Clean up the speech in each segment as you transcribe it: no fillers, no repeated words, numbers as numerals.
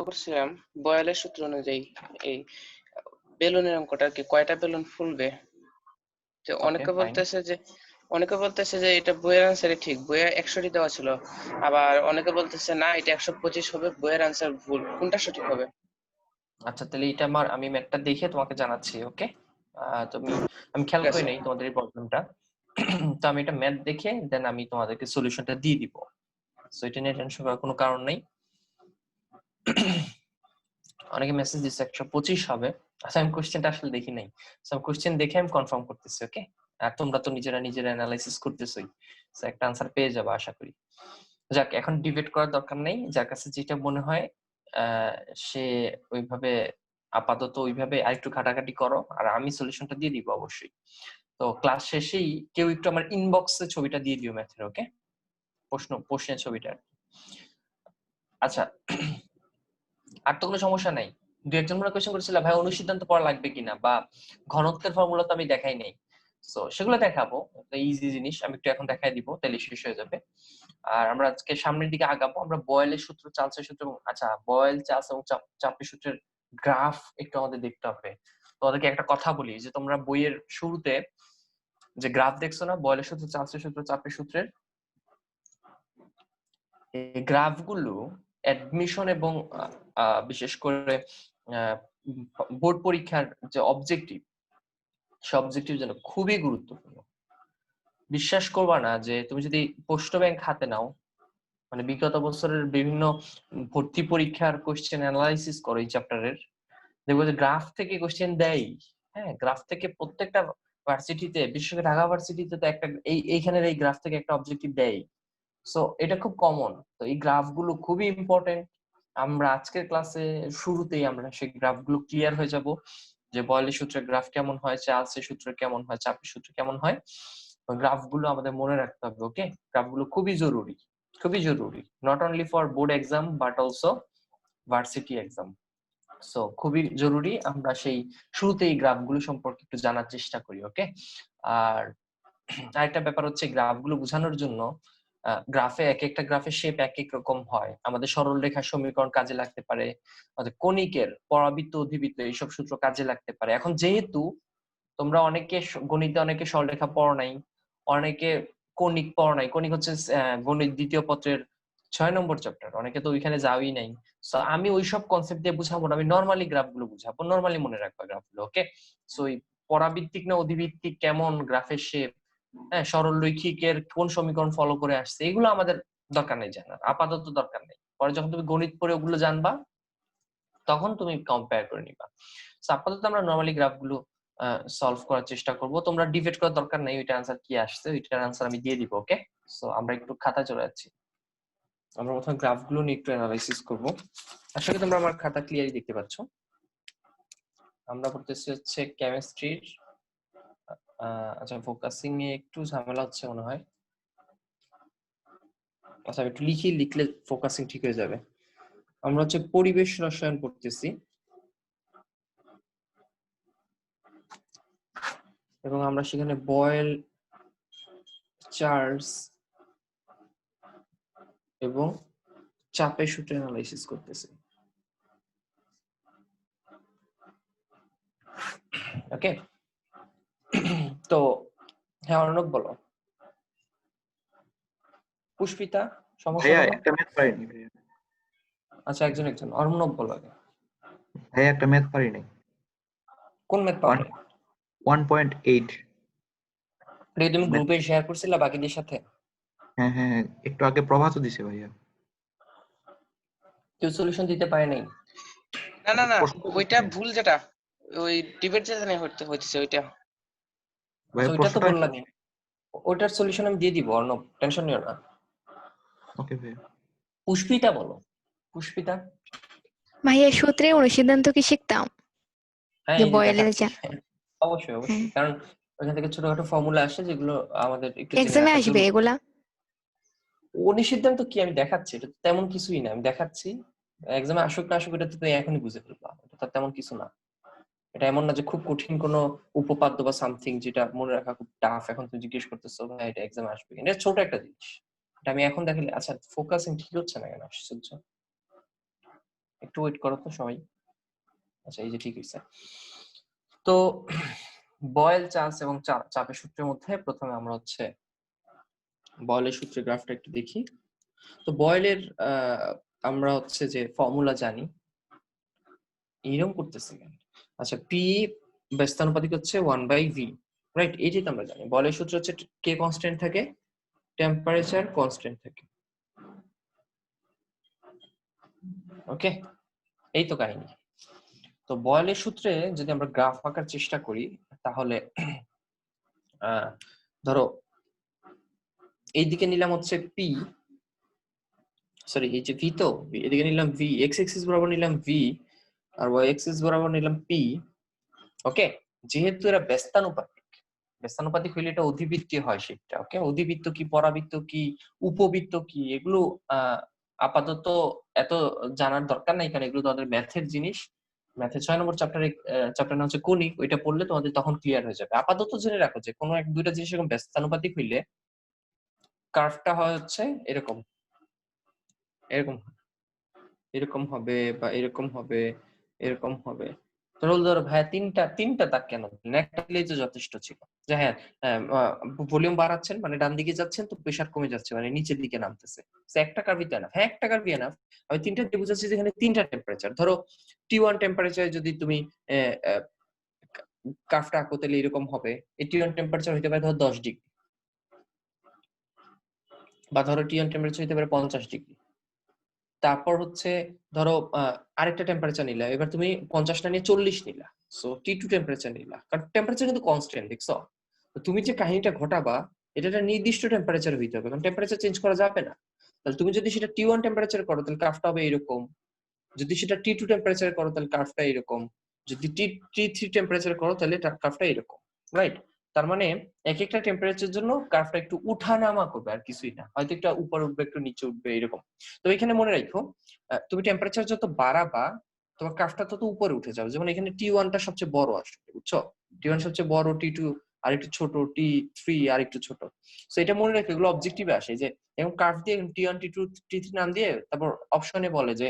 করছিলাম বয়েলের সূত্র অনুযায়ী এই বেলুনের অঙ্কটা আর কি, কয়টা বেলুন ফুলবে। তো অনেকে বলতেছে যে এটা বইয়ের আনসারই ঠিক, বইয়ে 100টি দেওয়া ছিল, আবার অনেকে বলতেছে না এটা 125 হবে, বইয়ের আনসার ভুল, কোনটা সঠিক হবে? আচ্ছা, তাহলে এটা আমি ম্যাথটা দেখে তোমাকে জানাচ্ছি। ওকে, আমি খেয়াল ঠিক করি আছে। নাই তোমাদের এই প্রবলেমটা। তো আমি এটা ম্যাথ দেখে দেন আমি তোমাদেরকে সলিউশনটা দিয়ে দিব। সো এটা নিয়ে টেনশন করার কোনো কারণ নেই। অনেকে মেসেজ দিচ্ছে 125 হবে। আচ্ছা, আমি কোশ্চেনটা আসলে দেখি নাই, সো আমি কোশ্চেন দেখে আমি কনফার্ম করতেছি। ওকে, আর তোমরা তো নিজেরা অ্যানালাইসিস করতেছই, সো একটা আনসার পেয়ে যাবে আশা করি। যাক, এখন ডিবেট করার দরকার নেই, যার কাছে যেটা মনে হয় সে ওইভাবে আপাতত ওইভাবে আরেকটু ঘাটাঘাটি করো, আর আমি সলিউশনটা দিয়ে দিব অবশ্যই। তো ক্লাস শেষেই কেউ একটু আমার ইনবক্সে ছবিটা দিয়ে দিও ম্যাথের। ওকে, প্রশ্নের ছবিটা। আচ্ছা, আর তো কোনো সমস্যা নাই। দু একজন মনে কোয়েশ্চেন করেছিল ভাই অনুসিদ্ধান্ত পড়া লাগবে কিনা, বা ঘনত্বের ফর্মুলা তো আমি দেখাই নাই। সো সেগুলো দেখাবো, ইজি জিনিস আমি একটু এখন দেখাই দিব, তাহলে শেষ হয়ে যাবে। আর আমরা আজকে সামনের দিকে আগাবো। আমরা বয়েলের সূত্র, চার্লসের সূত্র, আচ্ছা বয়েল, চার্লস এবং চাপের সূত্রের গ্রাফ একটু আমাদের দেখতে হবে। তোমাদেরকে একটা কথা বলি, যে তোমরা বইয়ের শুরুতে যে গ্রাফ দেখছো না, বয়েলের সূত্র, চার্লসের সূত্র, চাপের সূত্রের, এই গ্রাফগুলো অ্যাডমিশন এবং বিশেষ করে বোর্ড পরীক্ষার যে অবজেক্টিভ, সে অবজেক্টিভ জন্য খুবই গুরুত্বপূর্ণ। বিশ্বাস করবা না যে তুমি যদি প্রশ্ন ব্যাংক হাতে নাও, মানে বিগত বছরের বিভিন্ন ভর্তি পরীক্ষার কোশ্চেন অ্যানালাইসিস করো এই চ্যাপ্টারের, দেখবো যে গ্রাফ থেকে কোশ্চেন দেয়। হ্যাঁ, গ্রাফ থেকে প্রত্যেকটা ভার্সিটিতে, বিশেষ করে ঢাকা ভার্সিটিতে তো একটা এইখানের এই গ্রাফ থেকে একটা অবজেক্টিভ দেয়। সো এটা খুব কমন। তো এই গ্রাফ গুলো খুবই ইম্পর্টেন্ট। আমরা আজকের ক্লাসে শুরুতেই আমরা সেই গ্রাফ গুলো ক্লিয়ার হয়ে যাব, যে বয়েলের সূত্রের গ্রাফ কেমন হয়, চার্লসের সূত্র কেমন হয়, চাপের সূত্র কেমন হয়। গ্রাফ গুলো আমাদের মনে রাখতে হবে। ওকে, গ্রাফ গুলো খুবই জরুরি, খুবই জরুরি, not only for board exam but also varsity exam. So খুবই জরুরি আমরা সেই শুরুতেই গ্রাফ গুলো সম্পর্কে একটু জানার চেষ্টা করি। ওকে, আর আরেকটা ব্যাপার হচ্ছে গ্রাফ গুলো বোঝানোর জন্য, গ্রাফে এক একটা গ্রাফের শেপ এক এক রকম হয়। আমাদের সরল রেখার সমীকরণ কাজে লাগতে পারে, আমাদের কণিকের, পরাবৃত্ত, অধিবৃত্ত এইসব সূত্র কাজে লাগতে পারে। এখন যেহেতু তোমরা অনেকে গণিতে অনেকে সরলরেখা পড়ো নাই, অনেকে কণিক পড়ো নাই, কণিক হচ্ছে গণিত দ্বিতীয় পত্রের 6 নম্বর চ্যাপ্টার, অনেকে তো ওইখানে যাওই নাই। সো আমি ওইসব কনসেপ্ট দিয়ে বুঝাবো না, আমি নর্মালি গ্রাফ গুলো বুঝাবো, নর্মালি মনে রাখবা গ্রাফ গুলো। ওকে, সো পরাবৃত্তিক না অধিবৃত্তিক, কেমন গ্রাফের শেপ, হ্যাঁ, সরল রৈখিকের কোন সমীকরণ ফলো করে আসছে, এগুলো আমাদের দরকার নেই জানার, আপাতত দরকার নেই। পরে যখন তুমি গণিত পড়ে ওগুলো জানবা, তখন তুমি কম্পেয়ার করে নিবা। আপাতত আমরা নরমালি গ্রাফগুলো সলভ করার চেষ্টা করব। তোমরা ডিবেট করার দরকার নেই, ওইটার আনসার কি আসছে ওইটার আনসার আমি দিয়ে দিব। ওকে, সো আমরা একটু খাতায় চলে যাচ্ছি। আমরা প্রথমে গ্রাফগুলো নিয়ে একটু অ্যানালাইসিস করব। আশা করি তোমরা আমার খাতা ক্লিয়ারলি দেখতে পাচ্ছ। আমরা পড়তেছি হচ্ছে কেমিস্ট্রির, আচ্ছা ফোকাসিং এ একটু ঝামেলা হচ্ছে মনে হয়। আচ্ছা, একটু লিখলে ফোকাসিং ঠিক হয়ে যাবে। আমরা হচ্ছে পরিবেশ রসায়ন পড়তেছি, এবং আমরা সেখানে বয়েল, চার্লস এবং চাপের সূত্র অ্যানালাইসিস করতেছি। ওকে, তো হ্যাঁ অর্ণব বলো। পুষ্পিতা, সমস্যা ভাইয়া বলো। একটা ম্যাথ পারিনি ভাইয়া। আচ্ছা, একজন অর্ণব বলো আগে। ভাইয়া একটা ম্যাথ পারিনি। কোন ম্যাথ পারো নাই? 1.8। এটা তুমি গ্রুপে শেয়ার করছিলা বাকিদের সাথে? হ্যাঁ হ্যাঁ হ্যাঁ, একটু আগে প্রভাতও দিছে ভাইয়া। কেউ সলিউশন দিতে পারে নাই? না না না, প্রশ্ন তো ওইটা দিছে। ভুল, যেটা ওই ডিবেট যেটা নিয়ে হইতেছে ওইটা। ভাইয়া ওইটা তো প্রশ্নটা বললাম, ওইটার সলিউশন আমি দিয়ে দিব অর্ণব, টেনশন নিও না। ওকে ভাইয়া। পুষ্পিতা বলো, পুষ্পিতা। ভাইয়া সূত্রে অনুসিদ্ধান্ত কি শিখতাম? হ্যাঁ, যে এই যে বয়েলের দেখাচ্ছি। যা অবশ্যই হ্যাঁ, অবশ্যই, কারণ ওইখান থেকে ছোটখাটো ফর্মুলা আসে যেগুলো আমাদের একটু জেনে এক্সামে রাখা আসবে জরুরি। এগুলা। অনুসিদ্ধান্ত কি আমি দেখাচ্ছি, এটা তো তেমন কিছুই না, আমি দেখাচ্ছি। এক্সামে আসুক না আসুক এটা তো তুমি এখনই বুঝে ফেলবা, এটা তো তেমন কিছু না। এটা এমন না যে খুব কঠিন কোনো উপপাদ্য বা সামথিং যেটা মনে রাখা খুব টাফ। এখন তুমি জিজ্ঞেস করতেছো ভাই এটা এক্সামে আসবে, এটা ছোট একটা জিনিস, এটা আমি এখন দেখালে। আচ্ছা, ফোকাসিং ঠিক হচ্ছে না কেন, আশ্চর্য। একটু ওয়েট করো তো সবাই। আচ্ছা এই যে ঠিক হয়েছে। তো বয়েল, চার্লস এবং চাপের সূত্রের মধ্যে প্রথমে আমরা হচ্ছে বয়েলের সূত্রের গ্রাফটা একটু দেখি। তো বয়েলের আমরা হচ্ছে যে ফর্মুলা জানি, এইরকম করতেছে কেন? আচ্ছা, পি ব্যস্তানুপাতিক হচ্ছে 1/v, রাইট? এইটাই তো আমরা জানি। বয়েলের সূত্র হচ্ছে কে কনস্ট্যান্ট থাকে, টেম্পারেচার কনস্ট্যান্ট থাকে। ওকে, এই তো কাহিনী। তো বয়েলের সূত্রে যদি আমরা গ্রাফ আঁকার চেষ্টা করি তাহলে ধরো এইদিকে নিলাম হচ্ছে পি, সরি এই যে ভি, তো এদিকে নিলাম ভি, এক্স এক্সিস বরাবর নিলাম ভি, আর ওয়াই এক্সিস বরাবর নিলাম পি। ওকে, যেহেতু এরা ব্যস্তানুপাতিক হইলে এটা অধিবৃত্তীয় হয় সেটা। ওকে, অধিবৃত্ত কি, পরাবৃত্ত কি, উপবৃত্ত কি, এগুলো আপাতত এত জানার দরকার নাই, কারণ এগুলো তোমাদের ম্যাথের জিনিস। ম্যাথের 6 নম্বর চ্যাপ্টার নাম হচ্ছে কনিক, ওইটা পড়লে তোমাদের তখন ক্লিয়ার হয়ে যাবে। আপাতত জেনে রাখো যে কোনো এক দুইটা জিনিস এরকম ব্যস্তানুপাতিক হইলে কার্ভটা হয় হচ্ছে এরকম, এরকম এরকম হবে, বা এরকম হবে, এরকম হবে। ধরো ভাইয়া তিনটা তাক কেন, একটা দিলেই তো যথেষ্ট ছিল। যে হ্যাঁ, ভলিউম বাড়াচ্ছেন মানে ডান দিকে যাচ্ছেন, তো প্রেসার কমে যাচ্ছে মানে নিচের দিকে নামতেছে। একটা কার্ভই তো এনাফ। হ্যাঁ, একটা কার্ভই এনাফ। আমি তিনটা দিয়ে বুঝাচ্ছি যেখানে তিনটা টেম্পারেচার। ধরো T1 টেম্পারেচারে যদি তুমি কার্ভটা আঁকো তাহলে এরকম হবে। এই T1 টেম্পারেচার হইতে পারে ধরো 10 ডিগ্রি, বা ধরো T1 টেম্পারেচার হইতে পারে 50 ডিগ্রি। তারপর হচ্ছে ধরো আরেকটা টেম্পারেচার নিলা, এবার তুমি 50টা নিয়ে 40 নিলা, সো T2 টেম্পারেচার নিলা, কারণ টেম্পারেচার কিন্তু কনস্ট্যান্ট, দেখছো? তো তুমি যে কাহিনীটা ঘটাবা এটা একটা নির্দিষ্ট টেম্পারেচার হইতে হবে, কারণ টেম্পারেচার চেঞ্জ করা যাবে না। তাহলে তুমি যদি সেটা T1 টেম্পারেচার করো তাহলে কার্ভটা হবে এরকম, যদি সেটা T2 টেম্পারেচার করো তাহলে কার্ভটা এরকম, যদি T3 টেম্পারেচার করো তাহলে কার্ভটা এরকম, রাইট? তার মানে এক একটা টেম্পারেচারের জন্য কার্ভটা একটু উঠানামা করবে, আর কিছুই না। হয়তো একটা উপর উঠবে, একটু নিচে উঠবে, এরকম। তো এখানে মনে রাখো, তুমি টেম্পারেচার যত বাড়াবা তোমার কার্ভটা তত উপরে উঠে যাবে। যেমন এখানে T1টা সবচেয়ে বড় আসলে, বুঝছো? T1 সবচেয়ে বড়, T2 আর একটু ছোট, T3 আর একটু ছোট। সো এটা মনে রাখো, এগুলো অবজেক্টিভে আসে যে এরকম কার্ভ দিয়ে T1 T2 T3 নাম দিয়ে তারপর অপশনে বলে যে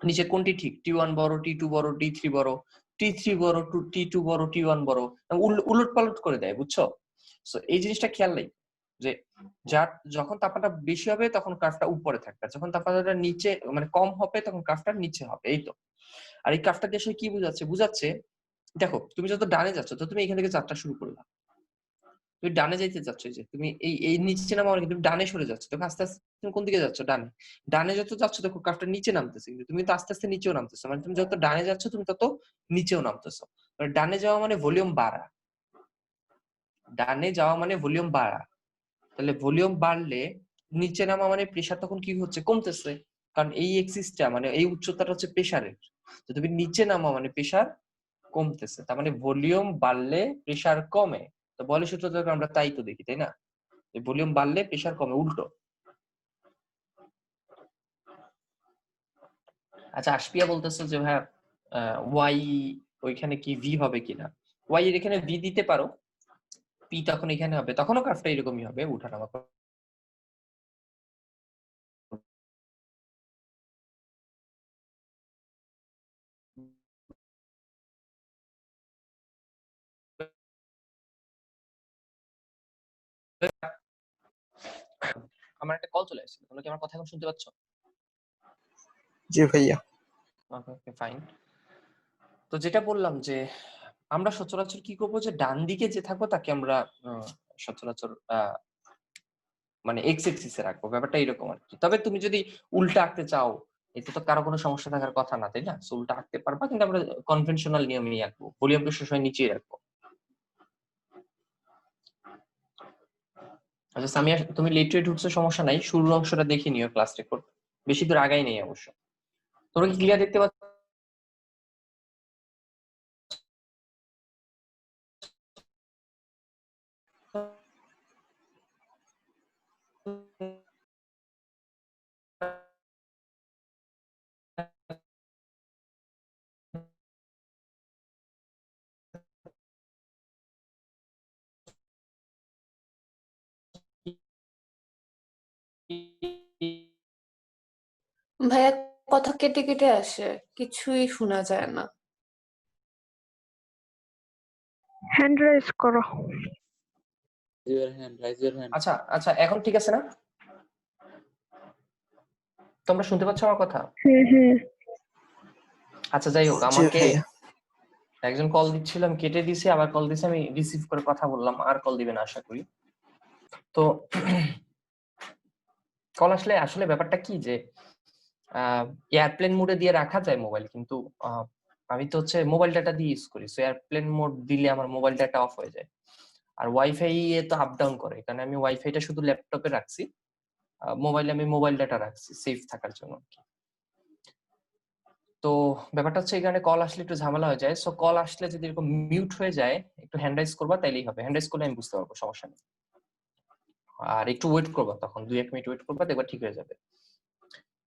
নিচে কোনটি ঠিক, T1 বড়, T2 বড়, T3 বড়, T3 বড়, T2 বড়, T1 বড়, উলট পালট করে দেয়, বুঝছো? সো এই জিনিসটা খেয়াল নেই যে যার যখন তাপমাত্রা বেশি হবে তখন কার্ভটা উপরে থাকবে, যখন তাপমাত্রাটা নিচে মানে কম হবে তখন কার্ভটা নিচে হবে, এই তো। আর এই কার্ভটা দিয়ে কি বুঝাচ্ছে দেখো, তুমি যত ডানে যাচ্ছ তো তুমি এখান থেকে যাত্রা শুরু করলা, তুমি ডানে যাইতে চাচ্ছ, যে তুমি এই নিচে নামা মানে তুমি ডানে সরে যাচ্ছ, তখন আস্তে আস্তে তুমি কোন দিকে যাচ্ছ? ডানে। ডানে যত যাচ্ছ দেখো কার্ভটা নিচে নামতেছে, কিন্তু তুমি তো আস্তে আস্তে নিচেও নামতেছো, মানে তুমি যত ডানে যাচ্ছ তুমি তত নিচেও নামতেছো। মানে ডানে যাওয়া মানে ভলিউম বাড়া, ডানে যাওয়া মানে ভলিউম বাড়া। তাহলে ভলিউম বাড়লে নিচে নামা মানে প্রেসার তখন কি হচ্ছে? কমতেছে, কারণ এই এক্সিসটা মানে এই উচ্চতাটা হচ্ছে প্রেসারের। তো তুমি নিচে নামা মানে প্রেসার কমতেছে, তার মানে ভলিউম বাড়লে প্রেসার কমে। তো বলের সূত্র থেকে আমরা তাই তো দেখি, তাই না? ভলিউম বাড়লে প্রেসার কমে, উল্টো। আচ্ছা, আশপিয়া বলতেছে যে ভাই ওয়াই ওইখানে কি ভি হবে কিনা। ওয়াই এর এখানে ভি দিতে পারো, পি তখন এখানে হবে, তখনও কার্ভটা এরকমই হবে, উঠানামা করে। আমার একটা কল চলে আসছে, তোমরা কি আমার কথা এখন শুনতে পাচ্ছ? জি ভাইয়া। ওকে, ফাইন। তো যেটা বললাম যে আমরা সচরাচর কি করবো, যে ডান দিকে যে থাকবো তাকে আমরা সচরাচর মানে এক্স এক্সিসে রাখবো, ব্যাপারটা এরকম আর কি। তবে তুমি যদি উল্টা আঁকতে চাও এতে তো কারো কোনো সমস্যা থাকার কথা না, তাই না? সো উল্টা আঁকতে পারবা, কিন্তু আমরা কনভেনশনাল নিয়মেই আঁকবো, ভলিউমটা সবসময় নিচেই রাখবো। আচ্ছা সামিয়া, তুমি লেট হয়ে ঢুকছো, সমস্যা নাই, শুরুর অংশটা দেখে নিও ক্লাস রেকর্ড, বেশি দূর আগাই নেই অবশ্য। তোমরা কি ক্লিয়ার দেখতে পাচ্ছ? ভাইয়া কথা কেটে কেটে আসে, কিছুই শোনা যায় না। হ্যান্ড রাইজ করো। raise your hand. আচ্ছা আচ্ছা, এখন ঠিক আছে না? তোমরা শুনতে পাচ্ছ আমার কথা? হুম। আচ্ছা যাই হোক, জি আমাকে ভাইয়া। একজন কল দিচ্ছিল, আমি কেটে দিছি, আবার কল দিছি, আমি রিসিভ করে কথা বললাম, আর কল দিবেন আশা করি। তো কল আসলে আসলে ব্যাপারটা কি যে এয়ারপ্লেন মোডে দিয়ে রাখা যায় মোবাইল, কিন্তু আমি তো হচ্ছে মোবাইল ডাটা দিয়ে ইউজ করি, সো এয়ারপ্লেন মোড দিলে আমার মোবাইল ডাটা অফ হয়ে যায়। আর ওয়াইফাই এ তো আপ ডাউন করে, কারণ আমি ওয়াইফাইটা শুধু ল্যাপটপে রাখছি, মোবাইলে আমি মোবাইল ডাটা রাখছি সেফ থাকার জন্য। তো ব্যাপারটা হচ্ছে এখানে কল আসলে একটু ঝামেলা হয়ে যায়, সো কল আসলে যদি এরকম মিউট হয়ে যায় একটু হ্যান্ড রাইজ করবা, তাইলেই হবে। হ্যান্ড রাইজ করলে আমি বুঝতে পারবো, সমস্যা নেই। আর একটু ওয়েট করবা, তখন 2-1 মিনিট ওয়েট করবা, দেখবা ঠিক হয়ে যাবে।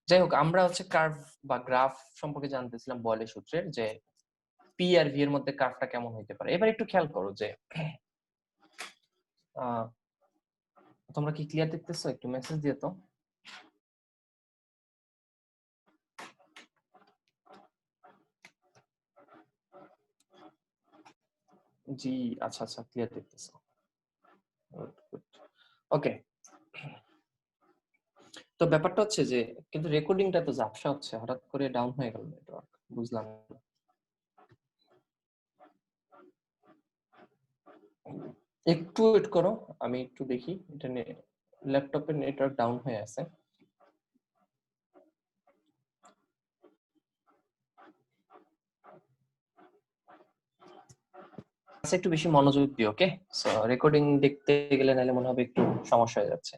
যাই হোক, আমরা হচ্ছে কার্ভ বা গ্রাফ সম্পর্কে জানতেছিলাম বয়লের সূত্রের, যে পি আর ভি এর মধ্যে কার্ভটা কেমন হইতে পারে। এবার একটু খেয়াল করো যে তোমরা কি ক্লিয়ার দেখতেছো? একটু মেসেজ দিয়ে তো। জি আচ্ছা আচ্ছা, ক্লিয়ার দেখতেছো, ওকে। তো ব্যাপারটা হচ্ছে যে কিন্তু রেকর্ডিংটা তো ঝাপসা হচ্ছে, হঠাৎ করে ডাউন হয়ে গেল নেটওয়ার্ক, বুঝলাম না। একটু ওয়েট করো, আমি একটু দেখি, এটা ল্যাপটপের নেটওয়ার্ক ডাউন হয়ে আছে। আচ্ছা, একটু বেশি মনোযোগ দিও, ওকে? সো রেকর্ডিং দেখতে গেলে নাহলে মনে হবে একটু সমস্যা হয়ে যাচ্ছে।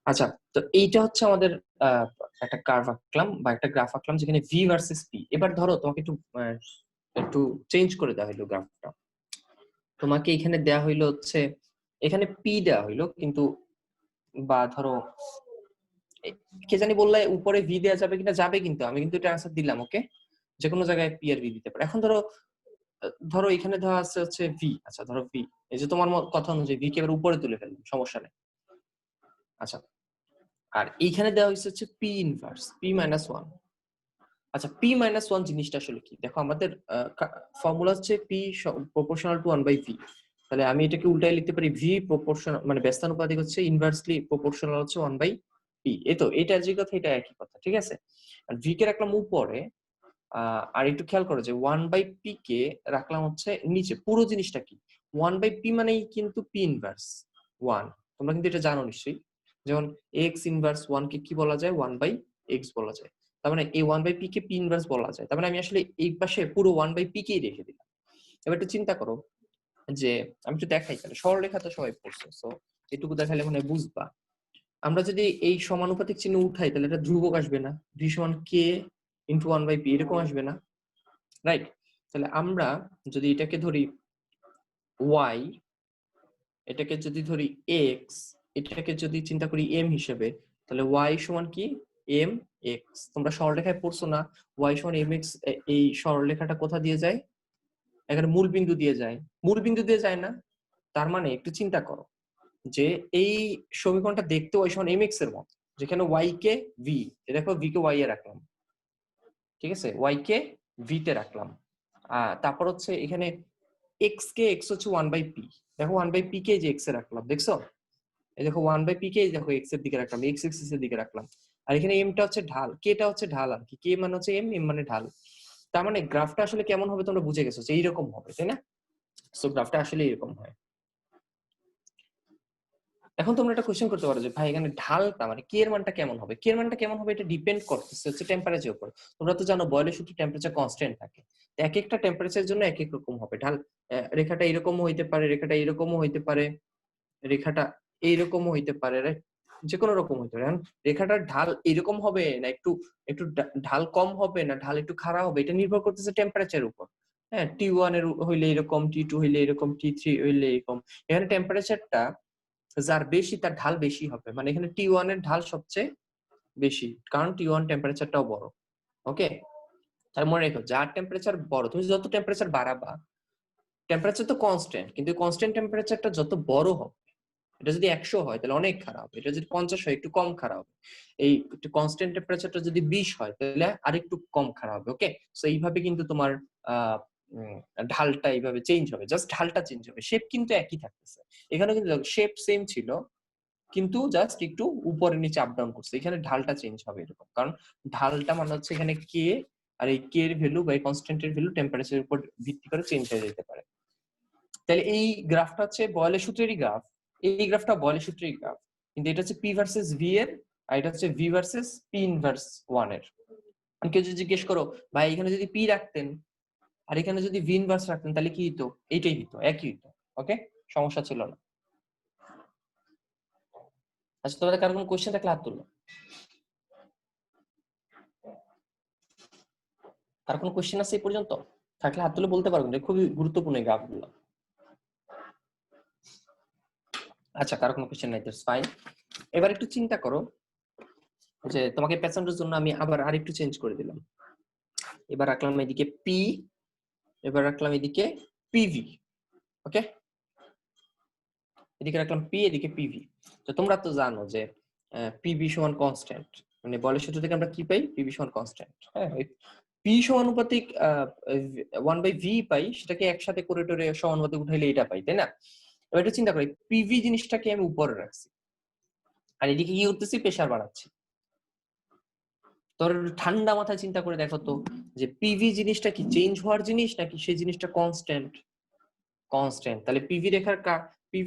আচ্ছা, তো এইটা হচ্ছে আমাদের একটা কার্ভ আঁকলাম বা একটা গ্রাফ আঁকলাম, যেখানে ভি ভার্সেস পি। এবার ধরো তোমাকে একটু চেঞ্জ করে দেওয়া হইলো গ্রাফটা। তোমাকে এখানে দেয়া হইলো হচ্ছে, এখানে পি দেওয়া হইলো, কিন্তু বা ধরো কে জানি বললে উপরে ভি দেওয়া যাবে কিনা, যাবে, কিন্তু আমি কিন্তু এটা আনসার দিলাম, ওকে? যে কোনো জায়গায় পি আর ভি দিতে পারে। এখন ধরো ধরো এখানে দেওয়া আছে হচ্ছে ভি, আচ্ছা ধরো ভি, এই যে তোমার কথা অনুযায়ী ভি কে এবার উপরে তুলে ফেললাম, সমস্যা নেই। আচ্ছা, আর এইখানে দেওয়া হয়েছে হচ্ছে P inverse P minus one. আচ্ছা, পি মাইনাস ওয়ান জিনিসটা আসলে কি? দেখো, আমাদের ফর্মুলা হচ্ছে P proportional to one by V. তাহলে আমি এটাকে উল্টাই লিখতে পারি, ভি প্রপোর্শনাল মানে ব্যস্তানুপাতিক হচ্ছে ইনভার্সলি প্রপোর্শনাল হচ্ছে ওয়ান বাই পি। এই তো, এটা যে কথা এটা একই কথা, ঠিক আছে? আর ভি কে রাখলাম উপরে, আর একটু খেয়াল করো যে ওয়ান বাই পি কে রাখলাম হচ্ছে নিচে। পুরো জিনিসটা কি? ওয়ান বাই পি মানেই কিন্তু পি ইনভার্স ওয়ান। তোমরা কিন্তু এটা জানো নিশ্চয়ই, যেমন এক্স ইনভার্স ওয়ান কে কি বলা যায়? ওয়ান বাই এক্স বলা যায়। তার মানে এই ওয়ান বাই পি কে পি ইনভার্স বলা যায়। তার মানে আমি আসলে এই পাশে পুরো ওয়ান বাই পি কেই রেখে দিলাম। এবার একটু চিন্তা করো যে, আমি একটু দেখাই, তাহলে সরলরেখা তো সবাই পড়ছো, সো এটুকু দেখালে মনে হয় বুঝবা। আমরা যদি এই সমানুপাতিক চিহ্ন উঠাই, তাহলে এটা ধ্রুবক আসবে না? ভি সমান কে ইন্টু ওয়ান বাই পি, এরকম আসবে না? রাইট? তাহলে আমরা যদি এটাকে ধরি ওয়াই, এটাকে যদি ধরি এক্স, এটাকে যদি চিন্তা করি এম হিসেবে, তাহলে ওয়াই সমান কি? M X. তোমরা সরলরেখায় পড়ছো না, ওয়াই সমান এম এক্স। এই সরলরেখাটা কোথা দিয়ে যায়? এখানে মূল বিন্দু দিয়ে যায়। মূল বিন্দু দিয়ে যায় না? তার মানে একটু চিন্তা করো যে এই সমীকরণটা দেখতে ওয়াই সমান এম এক্স এর মতো, যেখানে ওয়াই কে ভি, দেখো ভি কে ওয়াই এ রাখলাম, ঠিক আছে? ওয়াই কে ভি তে রাখলাম। তারপর হচ্ছে এখানে এক্স কে, এক্স হচ্ছে ওয়ান বাই পি, দেখো ওয়ান বাই পি কে যে এক্স এ রাখলাম, দেখছো? এই দেখো ওয়ান বাই পি কে দেখো এক্স এর দিকে রাখলাম, এক্স এক্সিস এর দিকে রাখলাম। আর এখানে এম টা হচ্ছে ঢাল, কে টা হচ্ছে ঢাল, আর কি কে মানে হচ্ছে এম, এম মানে ঢাল। তার মানে গ্রাফটা আসলে কেমন হবে তোমরা বুঝে গেছো, যে এইরকম হবে, তাই না? সো গ্রাফটা আসলে এরকম হয়। এখন তোমরা একটা কোশ্চেন করতে পারো যে ভাই এখানে ঢালটা মানে কে এর মানটা কেমন হবে? কে এর মানটা কেমন হবে এটা ডিপেন্ড করতেছে হচ্ছে টেম্পারেচারের উপর। তোমরা তো জানো বয়লের সূত্রে টেম্পারেচার কনস্ট্যান্ট থাকে, তো এক একটা টেম্পারেচারের জন্য এক এক রকম হবে ঢাল। রেখাটা এরকমও হইতে পারে, রেখাটা এরকমও হইতে পারে, রেখাটা এইরকমও হইতে পারে, রাইট? যে কোনো রকম হইতে পারে। রেখাটার ঢাল এরকম হবে না একটু একটু ঢাল কম হবে না ঢাল একটু খাড়া হবে, এটা নির্ভর করতেছে টেম্পারেচারের উপর। হ্যাঁ, টি ওয়ান এর হইলে এরকম, টি টু হইলে এরকম, টি থ্রি হইলে এরকম। এখানে টেম্পারেচারটা যার বেশি তার ঢাল বেশি হবে, মানে এখানে টি ওয়ান এর ঢাল সবচেয়ে বেশি, কারণ টি ওয়ান টেম্পারেচারটাও বড়, ওকে? তার মনে রেখো, যার টেম্পারেচার বড়, তুমি যত টেম্পারেচার বাড়াবা, টেম্পারেচার তো কনস্ট্যান্ট, কিন্তু কনস্ট্যান্ট টেম্পারেচারটা যত বড় হবে এটা যদি 100 হয় তাহলে অনেক খারাপ, এটা যদি 50 হয় একটু কম খারাপ হবে, এই একটু কনস্ট্যান্ট টেম্পারেচারটা যদি 20 হয় তাহলে আরেকটু কম খারাপ হবে। ওকে, সো এইভাবে কিন্তু তোমার আহ ঢালটা এইভাবে চেঞ্জ হবে, জাস্ট ঢালটা চেঞ্জ হবে, শেপ কিন্তু একই থাকতেছে। এখানে কিন্তু শেপ সেম ছিল, কিন্তু জাস্ট একটু উপরে নিচে আপ ডাউন করছে, এখানে ঢালটা চেঞ্জ হবে এরকম, কারণ ঢালটা মানে হচ্ছে এখানে কে, আর এই কে এর ভ্যালু বা এই কনস্ট্যান্টের ভ্যালু টেম্পারেচারের উপর ভিত্তি করে চেঞ্জ হয়ে যেতে পারে। তাহলে এই গ্রাফটা হচ্ছে বয়েলের সূত্রেরই গ্রাফ, এই গ্রাফটা বয়েলের সূত্রেরই গ্রাফ, কিন্তু এটা হচ্ছে পি ভার্সেস ভি এর, আর এটা হচ্ছে ভি ভার্সেস পি ইনভার্স 1 এর। কেউ যদি জিজ্ঞেস করো ভাই এখানে যদি পি রাখতেন আর এখানে যদি ভি ইনভার্স রাখতেন তাহলে কি হতো, এইটাই হতো, একই হতো। ওকে, সমস্যা ছিল না। আচ্ছা, তোমাদের কারো কোনো কোশ্চেন থাকলে হাত তুলো। কার কোনো কোশ্চেন আছে এই পর্যন্ত? থাকলে হাত তুলে বলতে পারবেন, খুবই গুরুত্বপূর্ণ এই গ্রাফগুলো। আচ্ছা, কারো কোনো কোশ্চেন নাই, দ্যাটস ফাইন। এবার একটু চিন্তা করো যে তোমাকে প্যাসেঞ্জের জন্য আমি আবার আরেকটু চেঞ্জ করে দিলাম। এবার রাখলাম এদিকে পি, এবার রাখলাম এদিকে পিভি। ওকে, এদিকে রাখলাম পি, এদিকে পিভি। তো তোমরা তো জানো যে পিভি সমান কনস্ট্যান্ট, মানে বলের সূত্র থেকে আমরা কি পাই, পিভি সমান কনস্ট্যান্ট। হ্যাঁ, পি সমানুপাতিক 1/v পাই, সেটাকে একসাথে করে টোরে সমানুপাতিক উঠাইলে এটা পাই, তাই না? এবার একটু চিন্তা করি, পিভি জিনিসটাকে আমি উপরে রাখছি আর এদিকে কি করতেছি, প্রেসার বাড়াচ্ছি। তোর ঠান্ডা মাথায় চিন্তা করে দেখো তো যে পিভি জিনিসটা কি চেঞ্জ হওয়ার জিনিস নাকি সেই জিনিসটা কনস্ট্যান্ট? কনস্ট্যান্ট। তাহলে পিভি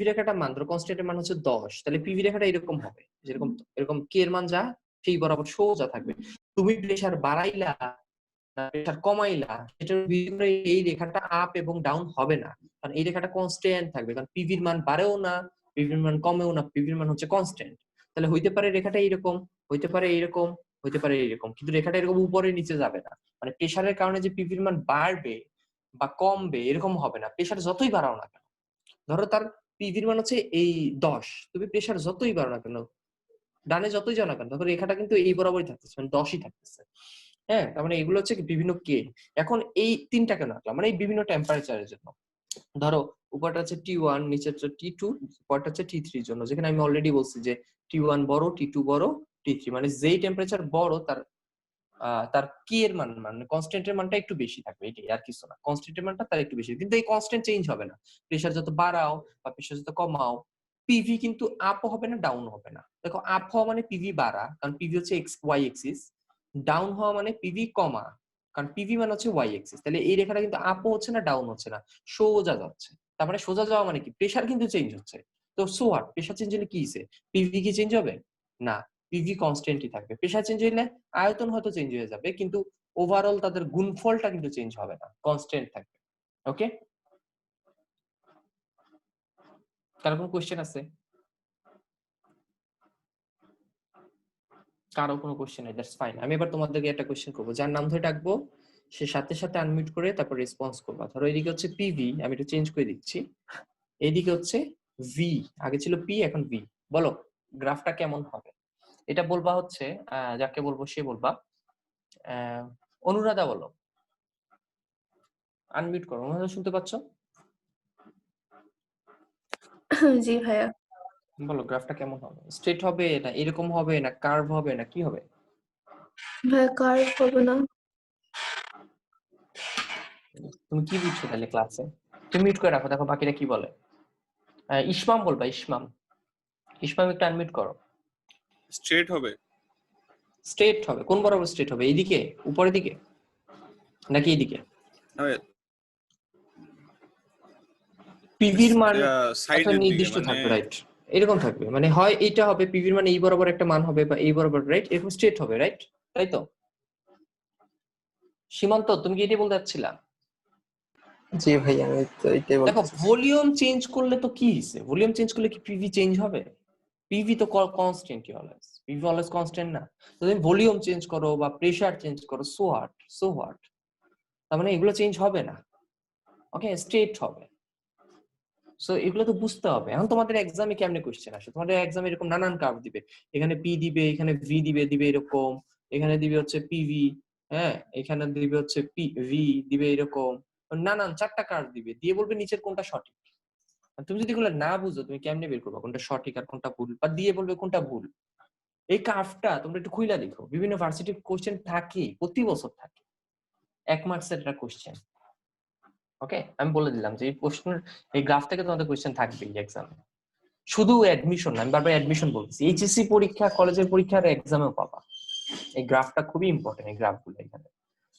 রেখাটা মান, ধরো কনস্ট্যান্টের মান হচ্ছে 10, তাহলে পিভি রেখাটা এরকম হবে, যেরকম এরকম কে এর মান যা সেই বরাবর সোজা থাকবে। তুমি প্রেসার বাড়াইলা না প্রেসার কমাইলা, সেটার ভিতরে এই রেখাটা আপ এবং ডাউন হবে না, কারণ এই রেখাটা কনস্ট্যান্ট থাকবে, কারণ পিভির মান বাড়েও না, পিভির মান কমেও না, পিভির মান হচ্ছে কনস্ট্যান্ট। তাহলে হইতে পারে রেখাটা এইরকম, হইতে পারে এইরকম, হইতে পারে এইরকম, কিন্তু রেখাটা এরকম উপরে নিচে যাবে না। মানে প্রেসারের কারণে যে পিভির মান বাড়বে বা কমবে এরকম হবে না, প্রেসার যতই বাড়াও না কেন। ধরো তার পিভির মান হচ্ছে এই 10, তুমি প্রেসার যতই বাড়াও না কেন, ডানে যতই যাও না কেন, তখন রেখাটা কিন্তু এই বরাবরই থাকতেছে, মানে 10ই থাকতেছে। হ্যাঁ, তার মানে এগুলো হচ্ছে বিভিন্ন কে। এখন এই তিনটা কেন রাখলাম, মানে এই বিভিন্ন টেম্পারেচারের জন্য। ধরো উপরটা হচ্ছে T1, নিচেরটা T2, পরটা হচ্ছে T3 এর জন্য, যেখানে আমি অলরেডি বলছি যে T1 বড়, T2 বড়, T3, মানে যেই টেম্পারেচার বড় তার তার কি এর মান, মানে কনস্ট্যান্টের মানটা একটু বেশি থাকবে, এটাই আর কিছু না। কনস্ট্যান্টের মানটা তার একটু বেশি, কিন্তু এই কনস্ট্যান্ট চেঞ্জ হবে না। প্রেসার যত বাড়াও বা প্রেসার যত কমাও, পিভি কিন্তু আপ হবে না, ডাউন হবে না। দেখো, আপ হওয়া মানে পিভি বাড়া, কারণ পিভি হচ্ছে এক্স ওয়াই এক্সিস। ডাউন হওয়া মানে পিভি কমা, কারণ পিভি মানে হচ্ছে ওয়াই এক্সিস। তাহলে এই রেখাটা কিন্তু আপও হচ্ছে না, ডাউন হচ্ছে না, সোজা যাচ্ছে। তার মানে সোজা যাওয়া মানে কি, প্রেসার কিন্তু চেঞ্জ হচ্ছে। তো সো হোয়াট, প্রেসার চেঞ্জ হলে কি হইছে, পিভি কি চেঞ্জ হবে না, পিভি কনস্ট্যান্টই থাকবে। প্রেসার চেঞ্জ হইলে আয়তন হয়তো চেঞ্জ হয়ে যাবে, কিন্তু ওভারঅল তাদের গুণফলটা কিন্তু চেঞ্জ হবে না, কনস্ট্যান্ট থাকবে। ওকে, কারো কোনো কোশ্চেন আছে? কারো কোনো কোশ্চেন নাই, দ্যাটস ফাইন। আমি এবার তোমাদেরকে একটা কোশ্চেন করবো, যার নাম ধরে ডাকবো সে সাথে সাথে আনমিউট করে তারপর রেসপন্স করবা। ধরো এদিকে হচ্ছে পিভি, আমি একটু চেঞ্জ করে দিচ্ছি, এইদিকে হচ্ছে ভি, আগে ছিল পি এখন ভি। বলো গ্রাফটা কেমন হবে, এটা বলবা হচ্ছে যাকে বলবো সে বলবা। অনুরাধা বলো, আনমিউট করো। অনুরাধা শুনতে পাচ্ছ? জি ভাইয়া। বলো গ্রাফটা কেমন হবে, স্ট্রেট হবে না এরকম হবে না কার্ভ হবে না কি হবে? ভাইয়া কার্ভ হবে না। তুমি কি বুঝছো তাহলে ক্লাসে? তুমি মিউট করে রাখো, দেখো বাকিরা কি বলে। ইসমাম বলবা, ইসমাম, ইসমাম একটু আনমিউট করো। স্ট্রেট হবে। স্ট্রেট হবে, কোন বরাবর স্ট্রেট হবে, এইদিকে উপরের দিকে নাকি এইদিকে? পিভির মান একটা সাইডের দিকে, নির্দিষ্ট মানে থাকবে, রাইট? এরকম থাকবে, মানে হয় এইটা হবে পিভির মানে এই বরাবর একটা মান হবে, বা এই বরাবর, রাইট? এরকম স্ট্রেট হবে, রাইট? তাই তো সীমান্ত, তুমি কি এটাই বলতে চাচ্ছিলা? জি ভাইয়া, আমি তো এটাই দেখো বলতেছি। ভলিউম চেঞ্জ করলে তো কি হইছে, ভলিউম চেঞ্জ করলে কি পিভি চেঞ্জ হবে? পিভি তো কনস্ট্যান্টই অলওয়েজ, পিভি অলওয়েজ কনস্ট্যান্ট না? তো তুমি ভলিউম চেঞ্জ করো বা প্রেসার চেঞ্জ করো, সো হোয়াট, তার মানে এগুলো চেঞ্জ হবে না। ওকে, স্ট্রেট হবে। সো এগুলো তো বুঝতে হবে। এখন তোমাদের এক্সামে কেমনে কোশ্চেন আসে, তোমাদের এক্সামে এরকম নানান কার্ভ দিবে, এখানে পি দিবে, এখানে ভি দিবে এরকম, এখানে দিবে হচ্ছে পিভি, হ্যাঁ, এখানে দিবে হচ্ছে পি ভি দিবে এরকম, নানান 4টা কার্ভ দিবে, দিয়ে বলবে নিচের কোনটা সঠিক। তুমি যদি এগুলো না বুঝো তুমি কেমনে বের করবে কোনটা সঠিক আর কোনটা ভুল, বা দিয়ে বলবে কোনটা ভুল? এই কার্ভটা তোমরা একটু খুইলা দেখো, বিভিন্ন ভার্সিটির কোশ্চেন থাকে, প্রতি বছর থাকে 1 মার্কসের একটা কোশ্চেন। ওকে, আমি বলে দিলাম যে এই প্রশ্নের এই গ্রাফ থেকে তোমাদের কোশ্চেন থাকবে এক্সামে। শুধু অ্যাডমিশন না, আমি বারবার অ্যাডমিশন বলছি, এইচএসসি পরীক্ষা, কলেজের পরীক্ষার এক্সামেও পাবা। এই গ্রাফটা খুবই ইম্পর্টেন্ট, এই গ্রাফগুলো এখানে,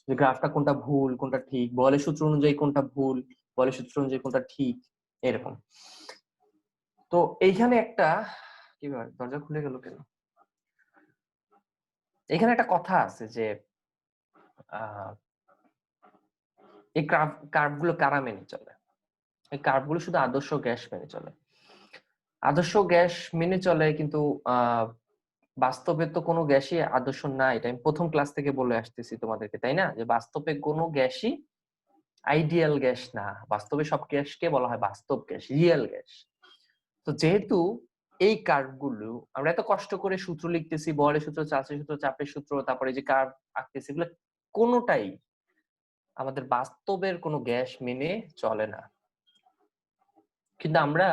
যে গ্রাফটা কোনটা ভুল কোনটা ঠিক, বলের সূত্র অনুযায়ী কোনটা ভুল, বলের সূত্র অনুযায়ী কোনটা ঠিক, এরকম। তো এইখানে একটা কি ব্যাপার, দরজা খুলে গেল কেন? এখানে একটা কথা আছে যে এই কার্ভগুলো কারা মেনে চলে? এই কার্ভগুলো শুধু আদর্শ গ্যাস মেনে চলে। আদর্শ গ্যাস মেনে চলে, কিন্তু বাস্তবে তো কোনো গ্যাসই আদর্শ না, এটা আমি প্রথম ক্লাস থেকে বলে আসতেছি তোমাদেরকে, তাই না? যে বাস্তবে কোনো গ্যাসই আইডিয়াল গ্যাস না, বাস্তবে সব গ্যাসকে বলা হয় বাস্তব গ্যাস, রিয়েল গ্যাস। তো যেহেতু এই কার্ভগুলো আমরা এত কষ্ট করে সূত্র লিখতেছি, বলের সূত্র, চার্লসের সূত্র, চাপের সূত্র, তারপরে যে কার্ভ আঁকতেছি, এগুলো কোনোটাই আমাদের বাস্তবের কোনো গ্যাস মেনে চলে না। কিন্তু আমরা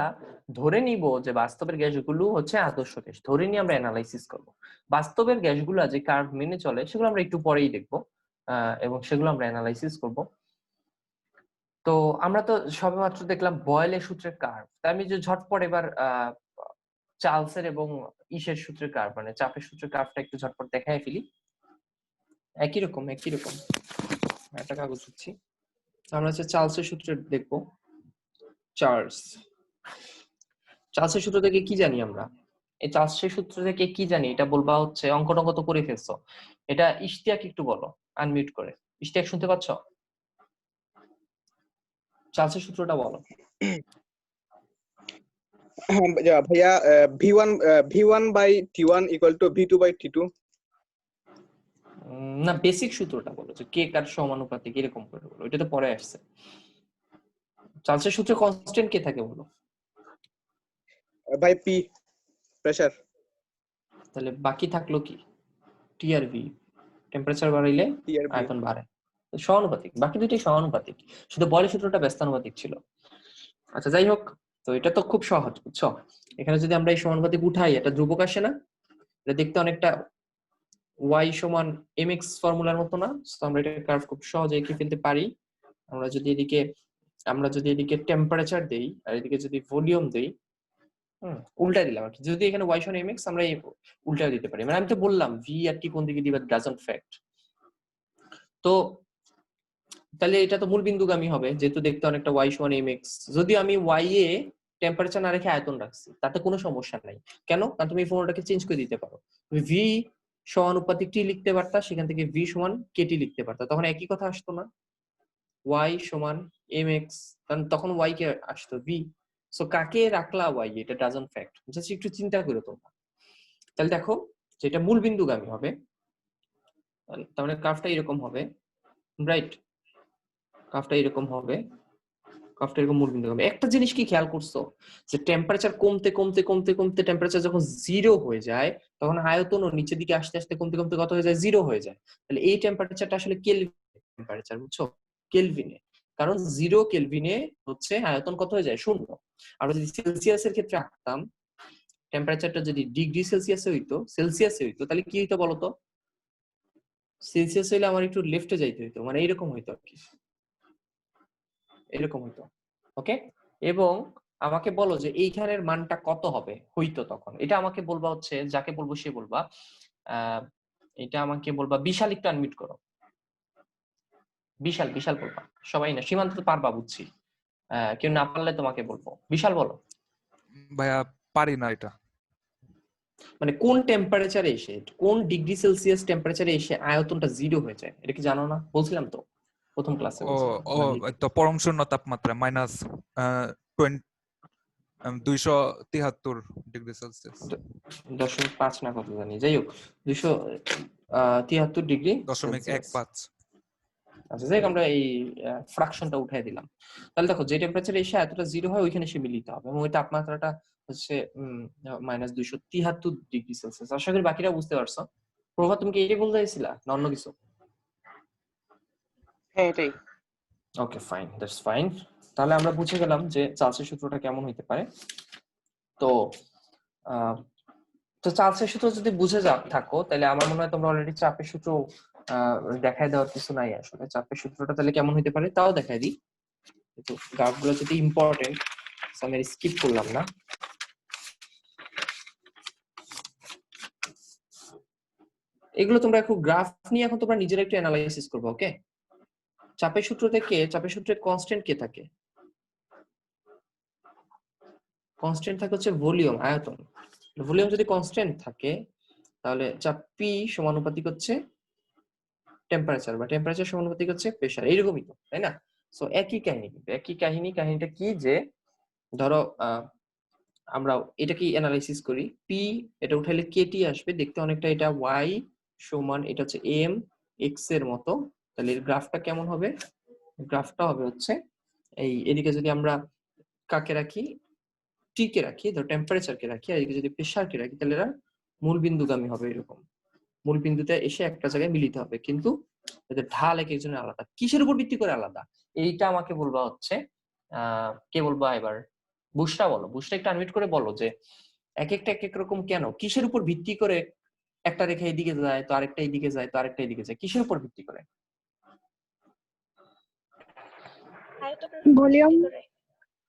ধরে নিব যে বাস্তবের গ্যাসগুলো হচ্ছে আদর্শ গ্যাস, ধরে নিয়ে আমরা অ্যানালাইসিস করব। বাস্তবের গ্যাসগুলো যে কার্ভ মেনে চলে সেগুলো আমরা একটু পরেই দেখবো, এবং সেগুলো আমরা অ্যানালাইসিস করব। তো আমরা তো সবেমাত্র দেখলাম বয়েলের সূত্রের কার্ভ, তাই আমি যে ঝটপট এবার চার্লসের এবং ইসের সূত্রের কার্ভ, মানে চাপের সূত্রের কার্ভটা একটু ঝটপট দেখায় ফেলি। একই রকম একটা কাগজ হচ্ছে, আমরা হচ্ছে চার্লসের সূত্র দেখবো। চার্লসের সূত্র থেকে কি জানি আমরা? এই চার্লসের সূত্র থেকে কি জানি এটা বলবা হচ্ছে, অঙ্ক তো করে ফেলছো, এটা ইশতিয়াক একটু বলো আনমিউট করে। ইশতিয়াক শুনতে পাচ্ছ? চার্লসের সূত্রটা বলো। ভাইয়া V1 by T1 equal to V2 by T2। না, বেসিক সূত্রটা বলো, যে কে কার সমানুপাতিক এরকম করে বলো, এটা তো পরে আসছে। চার্লসের সূত্রে কনস্ট্যান্ট কে থাকে বলো? By P, pressure. তাহলে বাকি থাকলো কি? টি আর ভি, টেম্পারেচার বাড়াইলে আয়তন বাড়ে, সমানুপাতিক, বাকি দুইটাই সমানুপাতিক, শুধু বলের সূত্রটা ব্যস্তানুপাতিক ছিল। আচ্ছা যাই হোক, তো এটা তো খুব সহজ, বুঝছো? এখানে যদি আমরা এই সমানুপাতিক উঠাই, এটা ধ্রুবক আসে না? এটা দেখতে অনেকটা y সমান mx ফর্মুলার মতো না? তো আমরা এটা কার্ভ খুব সহজে এঁকে ফেলতে পারি। আমরা যদি এদিকে টেম্পারেচার দেই আর এদিকে যদি ভলিউম দেই, উল্টা দিলাম আর কি, যদি এখানে y সমান mx আমরা উল্টা দিতে পারি, মানে আমি তো বললাম v আর কি কোন দিকে দিবা ডাজন্ট ফ্যাক্ট। তো তাহলে এটা তো মূল বিন্দুগামী হবে, যেহেতু দেখতে অনেকটা y সমান mx। যদি আমি y এ টেম্পারেচার না রেখে আয়তন রাখছি, তাতে কোনো সমস্যা নাই। কেন? কারণ তুমি এই ফর্মুলাটাকে চেঞ্জ করে দিতে পারো, তুমি v সমানুপাতিক t লিখতে পারতা, সেখান থেকে v সমান kt লিখতে পারতা, তখন একই কথা আসতো না? y সমান mx, তখন y কে আসতো v। সো কাকে রাখলা y, এটা ডাজন্ট ফ্যাক্ট, জাস্ট একটু চিন্তা করে তোমরা। তাহলে দেখো যেটা মূল বিন্দুগামী হবে, তার মানে কার্ভটা এরকম হবে, রাইট? কার্ভটা এরকম হবে, কার্ভটা এরকম মূল বিন্দুগামী। একটা জিনিস কি খেয়াল করছো, যে টেম্পারেচার কমতে কমতে কমতে কমতে টেম্পারেচার যখন 0 হয়ে যায়, তখন আয়তনও নিচের দিকে আস্তে আস্তে কমতে কমতে কত হয়ে যায়? 0 হয়ে যায়। তাহলে এই টেম্পারেচারটা আসলে কেলভিন টেম্পারেচার, বুঝছো? কেলভিনে, কারণ 0 কেলভিনে হচ্ছে আয়তন কত হয়ে যায়? 0। আমরা যদি সেলসিয়াসের ক্ষেত্রে আঁকতাম, টেম্পারেচারটা যদি ডিগ্রি সেলসিয়াসে হইতো, তাহলে কি হইতো বলতো? সেলসিয়াস হইলে আমার একটু লেফটে যাইতে হইতো, মানে এরকম হইতো আর কি, এরকম হইতো। ওকে, এবং আমাকে বলো যে এইখানের মানটা কত হবে হইতো তখন, এটা আমাকে বলবা হচ্ছে, যাকে বলবো সে বলবা, এটা আমাকে বলবা বিশাল, একটু আনমিউট করো। বিশাল বলবা, সবাই না, সীমান্ত তো পারবা বুঝছি, কেউ না পারলে তোমাকে বলবো। বিশাল বলো। ভাইয়া পারি না এটা। মানে কোন টেম্পারেচারে এসে, কোন ডিগ্রি সেলসিয়াস টেম্পারেচারে এসে আয়তনটা 0 হয়ে যায়, এটা কি জানো না? বলছিলাম তো প্রথম ক্লাসে। তো পরম শূন্য তাপমাত্রা মাইনাস 273 ডিগ্রি সেলসিয়াস, 0.5 না কত জানি, যাই হোক 273 ডিগ্রি 0.15। আচ্ছা যাই হোক, আমরা এই ফ্র্যাকশনটা উঠাই দিলাম। তাহলে দেখো যে টেম্পারেচারে এসে এতটা 0 হয়, ওইখানে এসে মিলিত হবে, এবং ওই তাপমাত্রাটা হচ্ছে -273 ডিগ্রি সেলসিয়াস। আশা করি বাকিরা বুঝতে পারছো। প্রভা, তুমি কি এটাই বলতে চাইছিলা না অন্য কিছু? হ্যাঁ এটাই। Okay fine, that's fine. তাহলে আমরা বুঝে গেলাম যে চার্লসের সূত্রটা কেমন হইতে পারে। তো তো চার্লসের সূত্র যদি বুঝে থাকো তাহলে আমার মনে হয় তোমরা অলরেডি চাপের সূত্র দেখায় দেওয়ার কিছু নাই। আসলে চাপের সূত্রটা তাহলে কেমন হইতে পারে তাও দেখাই দিই। তো গ্রাফগুলো যদি ইম্পর্টেন্ট, আমি স্কিপ করলাম না। এগুলো তোমরা একটু গ্রাফ নিয়ে এখন তোমরা নিজেরা একটু অ্যানালাইসিস করবে। ওকে, চাপের সূত্র থেকে, চাপের সূত্রের কনস্ট্যান্ট কে থাকে? কনস্ট্যান্ট থাকে হচ্ছে ভলিউম, আয়তন। ভলিউম যদি কনস্ট্যান্ট থাকে তাহলে চাপ পি সমানুপাতিক হচ্ছে টেম্পারেচার, বা টেম্পারেচার সমানুপাতিক হচ্ছে প্রেসার, এইরকমই তো, তাই না? সো একই কাহিনী, কিন্তু একই কাহিনীটা কি যে ধরো আমরা এটা কি অ্যানালাইসিস করি, পি এটা উঠাইলে কেটি আসবে, দেখতে অনেকটা এটা ওয়াই সমান এটা হচ্ছে এম এক্স এর মতো। তাহলে এর গ্রাফটা কেমন হবে? গ্রাফটা হবে হচ্ছে এই, এদিকে যদি আমরা কাকে রাখি, টি কে রাখি, ধর টেম্পারেচার কে রাখি, আর এদিকে যদি প্রেসার কে রাখি, তাহলে এরা মূল বিন্দুগামী হবে। এরকম মূল বিন্দুতে এসে একটা জায়গায় মিলিত হবে, কিন্তু এদের ঢাল এক একজনের আলাদা। কিসের উপর ভিত্তি করে আলাদা? এইটা আমাকে বলবা হচ্ছে কে বলবা এবার? বুশরা বলো, বুশরা একটু আনমিউট করে বলো যে এক একটা এক এক রকম কেন, কিসের উপর ভিত্তি করে একটা রেখা এদিকে যায় তো আরেকটা এদিকে যায় তো আরেকটা এদিকে যায়, কিসের উপর ভিত্তি করে? ভলিউম।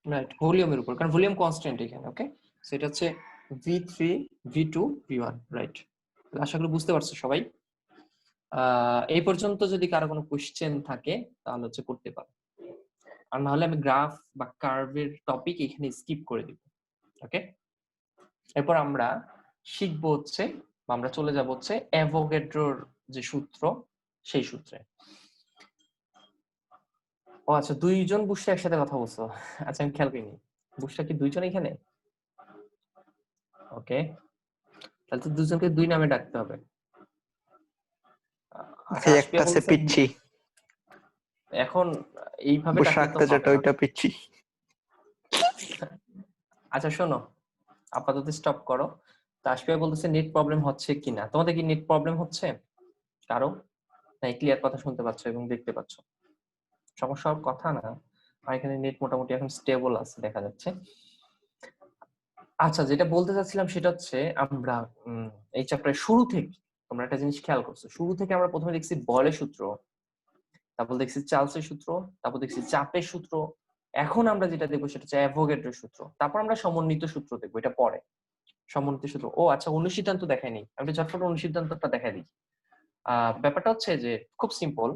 রাইট, ভলিউমের উপর, কারণ ভলিউম কনস্ট্যান্ট এখানে। ওকে, সেটা হচ্ছে v3 v2 v1। রাইট, আশা করি বুঝতে পারছো সবাই। এই পর্যন্ত যদি কারো কোনো কোশ্চেন থাকে তাহলে হচ্ছে করতে পারো, আর না হলে আমি গ্রাফ বা কার্ভের টপিক এখানে স্কিপ করে দিব। ওকে, এরপর আমরা শিখবো হচ্ছে, বা আমরা চলে যাব হচ্ছে অ্যাভোগাড্রোর যে সূত্র, সেই সূত্রে। ও আচ্ছা, দুইজন বুশরা একসাথে কথা বলছো। আচ্ছা, আমি খেয়াল করিনি। বুশরা কি দুইজন এখানে? ওকে, তাহলে তো দুজনকে দুই নামে ডাকতে হবে। আচ্ছা, একটা আছে পিচ্ছি, এখন এইভাবে ডাকলে তো পোশাকটা হবে যেটা না। ওইটা পিচ্ছি। আচ্ছা শোনো, আপাতত স্টপ করো। তাসফিয়া বলতেছে নেট প্রবলেম হচ্ছে কিনা। তোমাদের কি নেট প্রবলেম হচ্ছে কারো? নাই, ক্লিয়ার কথা শুনতে পাচ্ছ এবং দেখতে পাচ্ছ? সমস্যা হওয়ার কথা না, আর এখানে নেট মোটামুটি এখন স্টেবল আছে দেখা যাচ্ছে। আচ্ছা, যেটা বলতে চাচ্ছিলাম সেটা হচ্ছে আমরা এই চ্যাপ্টারের শুরু থেকে তোমরা একটা জিনিস খেয়াল করছো, শুরু থেকে আমরা প্রথমে দেখছি বলের সূত্র, তারপর দেখছি চার্লসের সূত্র, তারপর দেখছি চাপের সূত্র। এখন আমরা যেটা দেখবো সেটা হচ্ছে অ্যাভোগাড্রোর সূত্র, তারপর আমরা সমন্বিত সূত্র দেখবো, এটা পরে। সমন্বিত সূত্র, ও আচ্ছা, অনুসিদ্ধান্ত দেখাই নেই, আমি ঝটফট অনুসিদ্ধান্তটা দেখাই দিই। ব্যাপারটা হচ্ছে যে খুব সিম্পল।